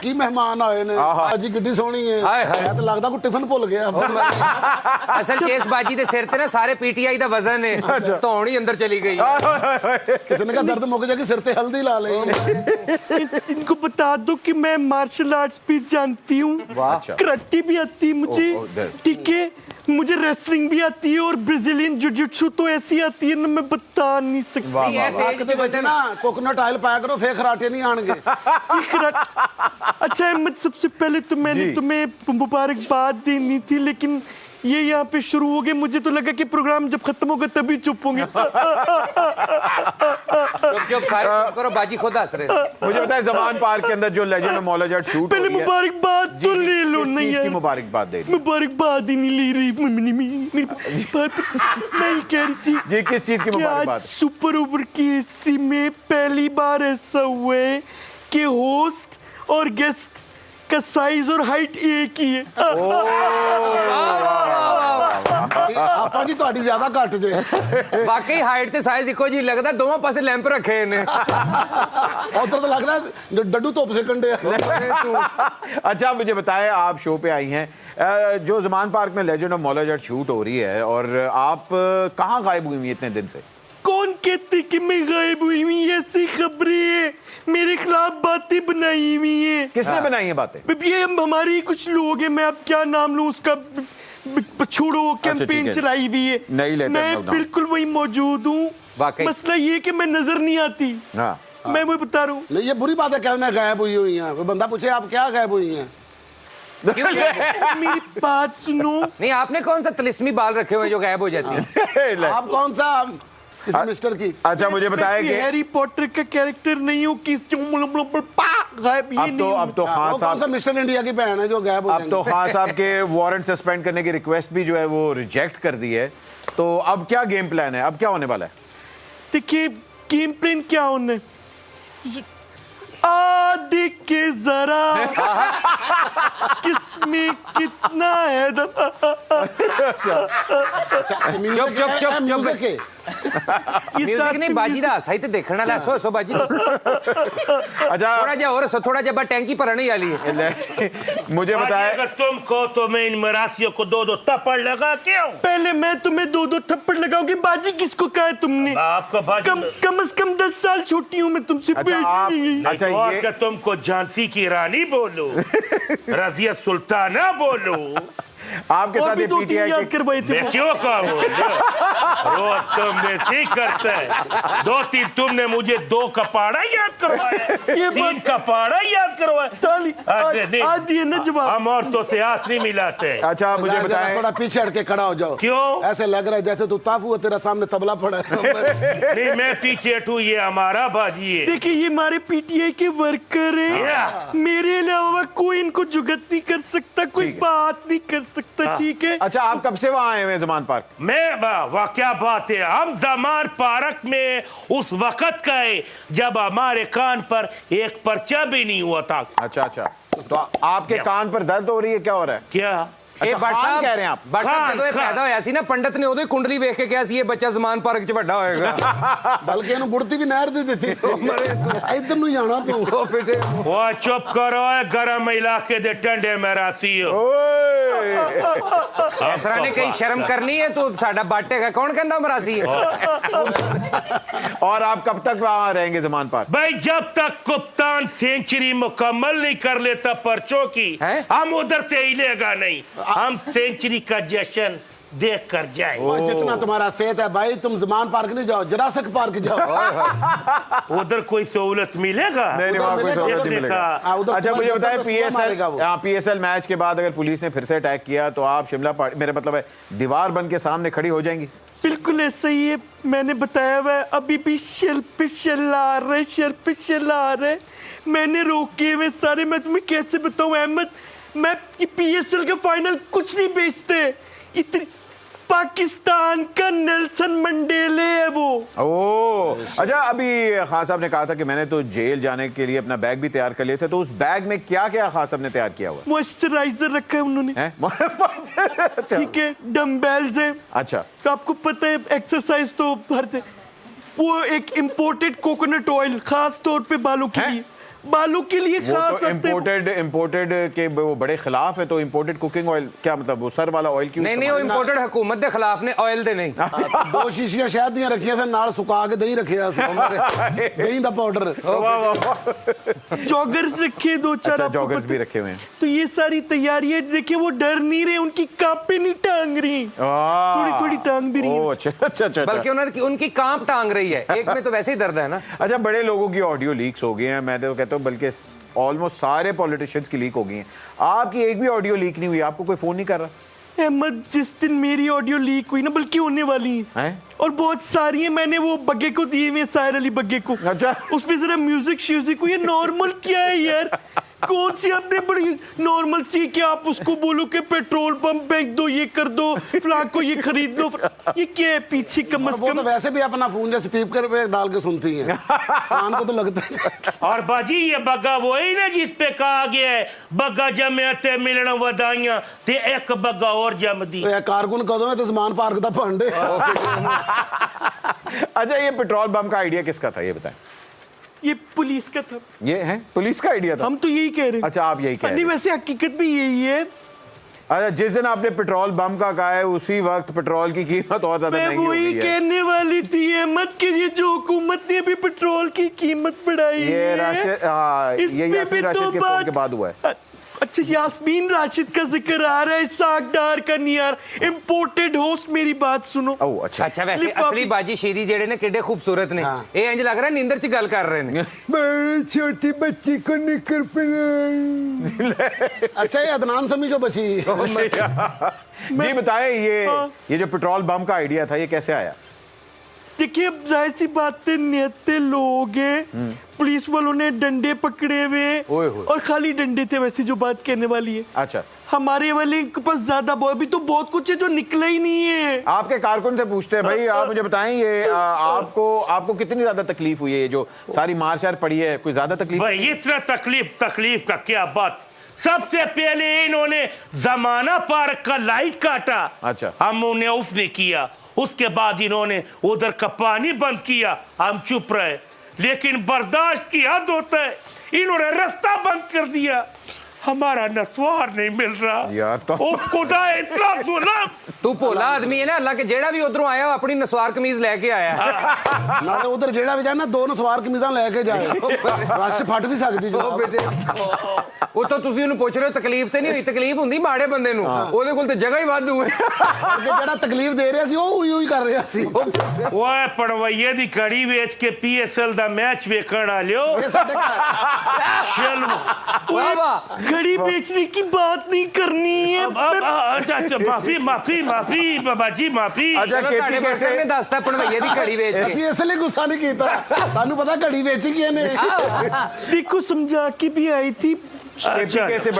ਕੀ ਮਹਿਮਾਨ ਆਏ ਨੇ ਬਾਜੀ ਕਿੱਡੀ ਸੋਹਣੀ ਹੈ ਮੈਂ ਤਾਂ ਲੱਗਦਾ ਕੋਈ ਟਿਫਨ ਭੁੱਲ ਗਿਆ ਅਸਲ ਕੇਸ ਬਾਜੀ ਦੇ ਸਿਰ ਤੇ ਨਾ ਸਾਰੇ ਪੀਟੀਆਈ ਦਾ ਵਜ਼ਨ ਹੈ ਧੌਣ ਹੀ ਅੰਦਰ ਚਲੀ ਗਈ ਕਿਸੇ ਨੇ ਕਹਾ ਦਰਦ ਮੁੱਕ ਜਾएगी सिर पे हल्दी ला ले इनको बता दो कि मैं मार्शल आर्ट्स भी जानती हूँ, कराटे भी आती है मुझे, ठीक है, मुझे रेसलिंग भी आती है और ब्राजीलियन जुजित्सु तो ऐसी आती है ना मैं बता नहीं सकती। ना कोकोनट ऑयल पाया करो फिर खराटे नहीं आएंगे। अच्छा अहमद, सबसे पहले तो मैंने तुम्हें मुबारकबाद देनी थी लेकिन ये यहाँ पे शुरू हो गए, मुझे तो लगा कि प्रोग्राम जब खत्म होगा तभी चुप होंगे। चुप करो, बाजी खुद हंस रहे। मुझे पता है ज़मान पार्क के अंदर जो legend of Maula Jatt shoot पहले मुबारकबाद तो ले लो। नहीं यार, मुबारकबाद दे मुबारकबाद ही नहीं ले रही मैं कह रही थी जी किस चीज की मुबारकबाद? सुपर ओवर की हिस्ट्री में पहली बार ऐसा हुआ है कि होस्ट और गेस्ट का साइज और हाइट एक ही है। आपा जी ਤੁਹਾਡੀ ਜ਼ਿਆਦਾ ਘੱਟ ਜੇ ਵਾਕਈ ਹਾਈਟ ਤੇ ਸਾਈਜ਼ ਇੱਕੋ ਜਿਹੀ ਲੱਗਦਾ, ਦੋਵਾਂ ਪਾਸੇ ਲੈਂਪ ਰੱਖੇ ਨੇ उधर तो लग रहा है डड्डू तोप से कंडे अच्छा मुझे बताएं, आप शो पे आई हैं जो ज़मान पार्क में legend of Maula Jatt shoot हो रही है और आप कहाँ गायब हुई हैं इतने दिन से? कौन कहते कि मैं गायब हुई हुई, ऐसी खबरें हैं मेरे खिलाफ बातें बनाई हुई हैं। किसने बनाई है बातें? ये हमारी कुछ लोग हैं, मैं अब क्या नाम लूं उसका, छोड़ो कैंपेन चलाई हुई है, नहीं लेते मैं बिल्कुल वही मौजूद हूँ। मसला ये कि मैं नजर नहीं आती। मैं वही बता रहा हूँ। ये बुरी बात है कहना गायब हुई हुई है, बंदा पूछे आप क्या गायब हुई हैं? मेरी बात सुनो। नहीं, आपने कौन सा तिलिस्मी बाल रखे हुए जो गायब हो जाती है? आप कौन सा किसी मिस्टर की? अच्छा मुझे बताया कि हैरी पॉटर का कैरेक्टर नहीं हो कि गायब ये नहीं। अब तो खान साहब, कौन सा मिस्टर इंडिया की बहन है जो गायब हो अब तो खान साहब के वारंट सस्पेंड करने की रिक्वेस्ट भी जो है वो रिजेक्ट कर दी है, तो अब क्या गेम प्लान है, अब क्या होने वाला है? देखिए गेम प्लान क्या होना है, देख के जरा किसमें कितना है म्यूजिक नहीं बाजी दा हसाई ते देखण वाला सो सो बाजी अच्छा थोड़ा जा और सो थोड़ा जा टैंकी भरने वाली है। मुझे बताया अगर तुम कहो तो मैं इन मरासियों को दो दो थप्पड़ लगा क्यों? पहले मैं तुम्हें दो दो थप्पड़ लगाऊंगी। बाजी किसको कहा है तुमने? आपको बाजी कम से कम 10 साल छोटी हूँ मैं तुमसे। अच्छा ये तुमको झांसी की रानी बोलो, रजिया सुल्ताना बोलो, आपके साथ ये पीटीआई मैं क्यों कहूँ? रोज तुम ऐसे करते है। दो तीन तुमने मुझे 2 कपाड़ा याद करवाया, 3 कपाड़ा याद करवाया। हम औरतों से हाथ नहीं मिलाते। अच्छा मुझे बताएं, थोड़ा पीछे हट के खड़ा हो जाओ। क्यों? ऐसे लग रहा है जैसे तू ताफू है, तेरा सामने तबला पड़ा है। नहीं मैं पीछे हटूं, ये हमारा बाजी है। देखिए ये हमारे पीटीआई के वर्कर हैं, मेरे अलावा कोई इनको जुगत नहीं कर सकता, कोई बात नहीं कर सकता, ठीक है? अच्छा आप कब से वहाँ आए हुए ज़मान पार्क? मैं वाह क्या बात है, हम ज़मान पार्क में उस वक्त का है जब हमारे कान पर एक पर्चा भी नहीं हुआ था। अच्छा तो आपके कान पर दर्द हो रही है, क्या हो रहा है? क्या खान कह रहे हैं आप? ਜਦੋਂ ਇਹ ਪੈਦਾ ਹੋਇਆ ਸੀ ਨਾ ਪੰਡਤ ਨੇ ਉਦੋਂ ਹੀ ਕੁੰਡਲੀ ਵੇਖ ਕੇ ਕਿਹਾ ਸੀ ਇਹ ਬੱਚਾ ਜ਼ਮਾਨ ਪਾਰਕ 'ਚ ਵੱਡਾ ਹੋਏਗਾ। ਬਲਕਿ ਇਹਨੂੰ ਗੁੜਤੀ ਵੀ ਨਹਿਰ ਦੀ ਦਿੱਤੀ ਇੱਧਰ ਨੂੰ ਜਾਣਾ ਤੂੰ। ਉਹ ਚੁੱਪ ਕਰੋ, ਗਰਮ ਇਲਾਕੇ ਦੇ ਟੰਡੇ ਮਰਾਸੀ ਹੋ। ਐਸਰਾ ਨੇ ਕਈ ਸ਼ਰਮ ਕਰਨੀ ਹੈ, ਤੂੰ ਸਾਡਾ ਬੱਟ ਹੈਗਾ, ਕੌਣ ਕਹਿੰਦਾ ਮਰਾਸੀ ਹੈ? और आप कब तक वहाँ रहेंगे ज़मान पार्क? भाई जब तक कप्तान सेंचुरी मुकम्मल नहीं कर लेता पर्चों की, हम उधर से हिलेगा नहीं। हम सेंचुरी का जश्न देख कर जाए। जितना तुम्हारा सेहत है भाई, तुम ज़मान पार्क नहीं जाओ, जुरासिक पार्क जाओ। उधर कोई सहूलत मिलेगा? नहीं वहाँ कोई सहूलत नहीं मिलेगा। अच्छा मुझे बताएं, PSL मैच के बाद अगर पुलिस ने फिर से अटैक किया तो आप शिमला मेरा मतलब है दीवार बन के सामने खड़ी हो जाएंगी? बिल्कुल ऐसा ही है, मैंने बताया हुआ है, अभी भी शिल्प आ रहे मैंने रोके हुए सारे। मैं तुम्हें कैसे बताऊं अहमद, मैं PSL का फाइनल कुछ नहीं बेचते, इतनी पाकिस्तान का नेल्सन मंडेले है वो। ओह अच्छा, अभी खान साहब ने कहा था कि मैंने तो जेल जाने के लिए अपना बैग भी तैयार कर लिया था, तो उस बैग में क्या क्या खान साहब ने तैयार किया हुआ? मॉइस्चराइजर रखा है उन्होंने, ठीक है, डम्बेल्स है। अच्छा तो आपको पता है एक्सरसाइज तो हर वो एक इम्पोर्टेड कोकोनट ऑयल खास तौर पे बालों के लिए, बालों के लिए वो खास तो आते हैं। इम्पोर्टेड के वो बड़े खिलाफ है, तो इम्पोर्टेड कुकिंग ऑयल क्या मतलब वो सर वाला ऑयल क्यों? नहीं वो इंपोर्टेड हुकूमत ਦੇ ਖਿਲਾਫ ਨੇ ਆਇਲ ਦੇ ਨਹੀਂ। 2 ਸ਼ੀਸ਼ੀਆਂ ਸ਼ਹਿਦ ਦੀਆਂ ਰੱਖੀਆਂ ਸੀ, ਨਾਲ ਸੁਕਾ ਕੇ ਦਹੀਂ ਰੱਖਿਆ ਸੀ, ਦਹੀਂ ਦਾ ਪਾਊਡਰ। जॉगर्स रखे 2-4 अच्छा, आपको जॉगर्स पता- भी रखे हुए हैं। तो ये सारी तैयारियां देखिए, वो डर नहीं रहे, उनकी कांपे नहीं टांग रही, थोड़ी थोड़ी टांग भी रही ओ, है। अच्छा बल्कि उनकी कांप टांग रही है, एक में तो वैसे ही दर्द है ना। अच्छा, बड़े लोगों की ऑडियो लीक्स हो गई हैं, मैं तो कहता हूँ बल्कि ऑलमोस्ट सारे पॉलिटिशियंस की लीक हो गई हैं, आपकी एक भी ऑडियो लीक नहीं हुई, आपको कोई फोन नहीं कर रहा? अहमद, जिस दिन मेरी ऑडियो लीक हुई ना, बल्कि होने वाली है हैं? और बहुत सारी है, मैंने वो बग्गे को दिए हुए, साहिर अली बग्गे को। अच्छा। उसमें जरा म्यूजिक श्यूजिक हुई है, नॉर्मल क्या है यार, कौन सी आपने बड़ी नॉर्मल सी कि आप उसको बोलो कि पेट्रोल पंप बेच दो, ये कर दो, फ्लाक को ये खरीद लो, ये क्या है पीछे कम से वो कम। तो वैसे भी अपना फोन जैसे स्पीकर पे डाल के सुनती हैं, कान को तो लगता है। और बाजी ये बग्गा वो ही ना जिस पे कहा गया है बग्गा जमे ते मिलन वदाइयां ते एक बग्गा और जम दी। तो कारकुन कदों है तो ज़मान पार्क दा भांडे। अच्छा, ये पेट्रोल बम का आइडिया किसका था, ये बताएं? ये पुलिस का था। ये है पुलिस का आइडिया था? हम तो यही कह रहे हैं। अच्छा, आप यही कह रहे नहीं, हैं। वैसे हकीकत भी यही है। अच्छा, जिस दिन आपने पेट्रोल बम का कहा है उसी वक्त पेट्रोल की कीमत और ज्यादा मैं महंगी हो वही गई है। कहने वाली थी, अहमद, कि ये जो हुकूमत ने अभी पेट्रोल की कीमत बढ़ाई ये है, राशिद, हाँ, इस ये पे यासीन भी राशिद तो के फोन के बाद हुआ है। अच्छा, यास्मीन राशिद का जिक्र आ रहा है, सागदार का नहीं यार, इंपोर्टेड होस्ट, मेरी बात सुनो। ओह, अच्छा। अच्छा, वैसे लिफाफे- असली बाजी शेरी जेड़े ने किड्डे खूबसूरत ने, ये इंज लग रहा है नींदर च गल कर रहे ने। छोटी बच्ची को निकर अच्छा, ये अदनान समी जो बची। जी बताएं, ये जो पेट्रोल बम का आइडिया था, ये कैसे आया? देखिए, अब जाहिर सी बात है, नियते लोग हैं, पुलिस वालों ने डंडे पकड़े हुए, और खाली डंडे थे, वैसे जो बात कहने वाली है। अच्छा, हमारे वाले के पास ज्यादा अभी तो बहुत कुछ है जो निकला ही नहीं है। आपके कारकुन से पूछते हैं, भाई आप मुझे बताएं, ये आपको कितनी ज्यादा तकलीफ हुई है, ये जो सारी मार शार पड़ी है, कोई ज्यादा तकलीफ? भाई इतना तकलीफ का क्या बात। सबसे पहले इन्होंने जमाना पार्क का लाइट काटा। अच्छा। हम उन्हें ऑफ नहीं किया, उसके बाद इन्होंने उधर का पानी बंद किया, हम चुप रहे, लेकिन बर्दाश्त की हद होता है, इन्होंने रास्ता बंद कर दिया, हमारा नस्वार नहीं मिल रहा यार, तो ओ खुदा, इतना जुल्म। तू भोला आदमी है ना, अल्लाह के जेड़ा भी उधरों आया अपनी नसवार कमीज लेके आया। नाले उधर जेड़ा भी जाए ना, 2 नसवार कमीज़ां लेके जाए, रश फट भी सकदी ओ जनाब। बेटे, ਉਹ ਤਾਂ ਤੁਸੀਂ ਉਹਨੂੰ ਪੁੱਛ ਰਹੇ ਹੋ ਤਕਲੀਫ ਤੇ ਨਹੀਂ ਹੋਈ, ਤਕਲੀਫ ਹੁੰਦੀ ਮਾੜੇ ਬੰਦੇ ਨੂੰ, ਉਹਦੇ ਕੋਲ ਤੇ ਜਗ੍ਹਾ ਹੀ ਵਾਧੂ ਹੈ। ਤੇ ਜਿਹੜਾ ਤਕਲੀਫ ਦੇ ਰਿਹਾ ਸੀ ਉਹ ਉਹੀ ਕਰ ਰਿਹਾ ਸੀ। ਓਏ ਪੜਵਈਏ ਦੀ ਘੜੀ ਵੇਚ ਕੇ PSL ਦਾ ਮੈਚ ਵੇਖਣ ਆ ਲਿਓ। ਇਹ ਸਾਡੇ ਘਰ चलो वाह वाह। घड़ी बेचने की बात नहीं करनी है। अच्छा, माफी बाबा जी, माफी। अच्छा, ਚਲੋ ਤੁਹਾਡੇ ਬਰਸਰ ਨੇ ਦੱਸਤਾ ਪਣਵਈਏ ਦੀ ਘੜੀ ਵੇਚ ਕੇ। ਅਸੀਂ ਇਸ ਲਈ ਗੁੱਸਾ ਨਹੀਂ ਕੀਤਾ, ਸਾਨੂੰ ਪਤਾ ਘੜੀ ਵੇਚੀ ਕਿਹਨੇ। देखो, समझा के भी आई थी। KPK से